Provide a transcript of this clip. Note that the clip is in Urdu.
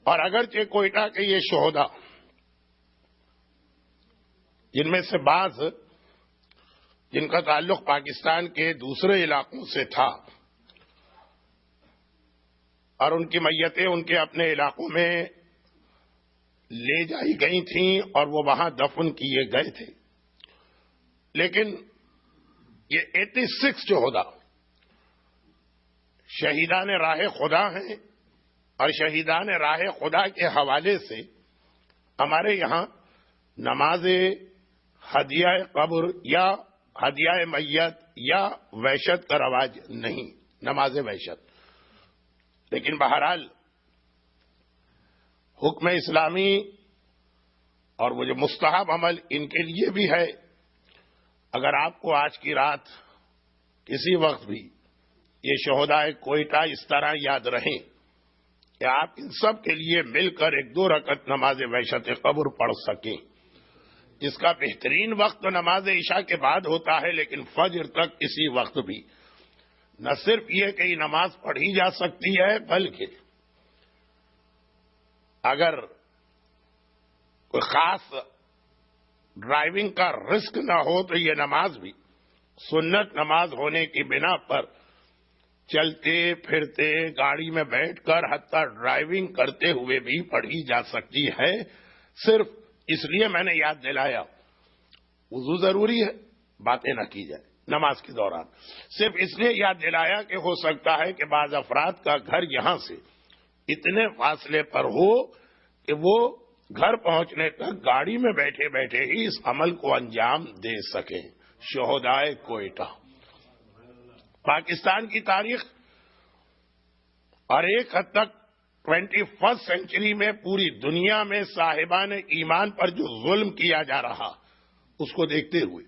اور اگرچہ کوئٹہ کے یہ شہدا جن میں سے بعض جن کا تعلق پاکستان کے دوسرے علاقوں سے تھا اور ان کی میتیں ان کے اپنے علاقوں میں لے جائی گئی تھیں اور وہ وہاں دفن کیے گئے تھے، لیکن یہ 86 شہدا شہیدان راہ خدا ہیں، اور شہیدان راہ خدا کے حوالے سے ہمارے یہاں نماز ہدیہ قبر یا ہدیہ میت یا وحشت کا رواج نہیں، نماز وحشت۔ لیکن بہرحال حکم اسلامی اور وہ جو مستحب عمل ان کے لیے بھی ہے۔ اگر آپ کو آج کی رات کسی وقت بھی یہ شہداء کوئٹہ اس طرح یاد رہیں کہ آپ ان سب کے لیے مل کر 1-2 رکعت نماز وحشت قبر پڑھ سکیں، جس کا بہترین وقت نماز عشاء کے بعد ہوتا ہے، لیکن فجر تک اسی وقت بھی نہ صرف یہ کہ یہ نماز پڑھی جا سکتی ہے، بلکہ اگر کوئی خاص ڈرائیونگ کا رسک نہ ہو تو یہ نماز بھی سنت نماز ہونے کی بنا پر چلتے پھرتے گاڑی میں بیٹھ کر حتیٰ ڈرائیونگ کرتے ہوئے بھی پڑھی جا سکتی ہے۔ صرف اس لیے میں نے یاد دلایا، وضو ضروری ہے، باتیں نہ کی جائے نماز کے دوران، صرف اس لیے یاد دلایا کہ ہو سکتا ہے کہ بعض افراد کا گھر یہاں سے اتنے فاصلے پر ہو کہ وہ گھر پہنچنے تک گاڑی میں بیٹھے بیٹھے ہی اس عمل کو انجام دے سکیں۔ شہداء کوئٹہ پاکستان کی تاریخ اور ایک حد تک 21 سینچری میں پوری دنیا میں صاحبان ایمان پر جو ظلم کیا جا رہا اس کو دیکھتے ہوئے